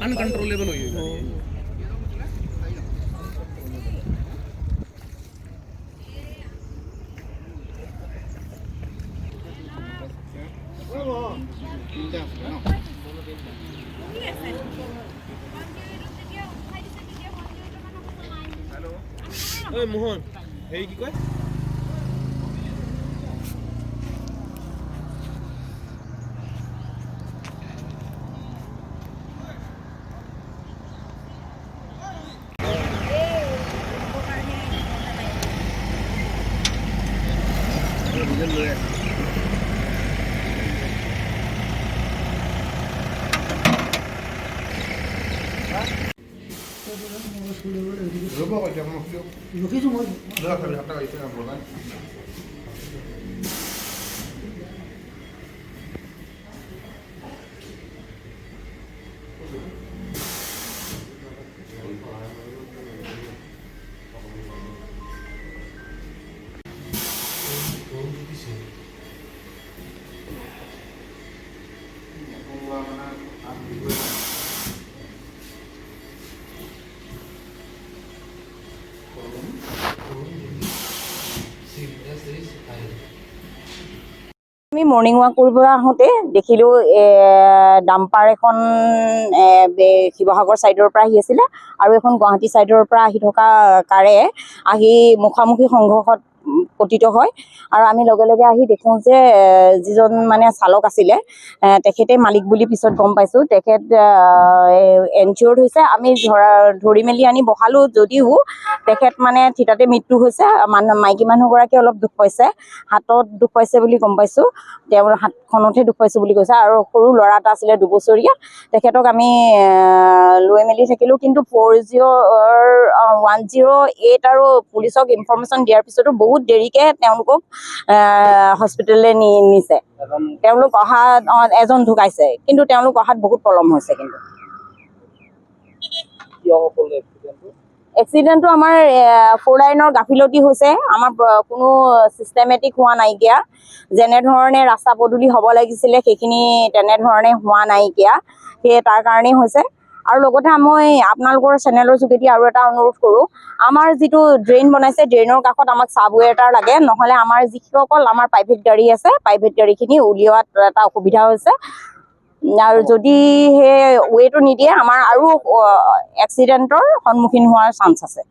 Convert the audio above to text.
Uncontrollable हुई है। Hello Mohan हे কি কয় আমি মৰ্ণিং ৱাক কৰিব আহোঁতে দেখিলোঁ ডাম্পাৰ এখন শিৱসাগৰ ছাইডৰ পৰা আহি আছিলে আৰু এখন গুৱাহাটী ছাইডৰ পৰা আহি থকা কাৰে আহি মুখামুখি সংঘৰ্ষত পতিত হয়। আৰু আমি লগে লগে আহি দেখোঁ যে যিজন মানে চালক আছিলে তেখেতে মালিক বুলি পিছত গম পাইছোঁ। তেখেত এনচিয়ৰ্ড হৈছে। আমি ধৰি মেলি আনি বহালোঁ যদিও তেখেত মানে থিতাতে মৃত্যু হৈছে। মাইকী মানুহগৰাকী অলপ দুখ পাইছে, হাতত দুখ পাইছে বুলি গম পাইছোঁ। তেওঁৰ হাতখনতহে দুখ পাইছোঁ বুলি কৈছে। আৰু সৰু ল'ৰা এটা আছিলে 2 বছৰীয়া, তেখেতক আমি লৈ মেলি থাকিলোঁ। কিন্তু 108 আৰু পুলিচক ইনফৰমেশ্যন দিয়াৰ পিছতো বহুত দেৰিকৈ তেওঁলোকক হস্পিটেললৈ নিছে। তেওঁলোক অহাত এজন ঢুকাইছে, কিন্তু তেওঁলোক অহাত বহুত পলম হৈছে। কিন্তু এক্সিডেণ্টটো আমাৰ 4 লাইনৰ গাফিলতি হৈছে। আমাৰ কোনো চিষ্টেমেটিক হোৱা নাইকিয়া। যেনেধৰণে ৰাস্তা পদূলি হ'ব লাগিছিলে সেইখিনি তেনেধৰণে হোৱা নাইকিয়া, সেয়ে তাৰ কাৰণেই হৈছে। আৰু লগতে মই আপোনালোকৰ চেনেলৰ যোগেদি আৰু এটা অনুৰোধ কৰোঁ, আমাৰ যিটো ড্ৰেইন বনাইছে ড্ৰেইনৰ কাষত আমাক ছাবৱে এটা লাগে, নহ'লে আমাৰ যিসকল আমাৰ প্ৰাইভেট গাড়ী আছে প্ৰাইভেট গাড়ীখিনি উলিওৱাত এটা অসুবিধা হৈছে। আৰু যদি সেই ৱেটো নিদিয়ে আমাৰ আৰু এক্সিডেণ্টৰ সন্মুখীন হোৱাৰ চান্স আছে।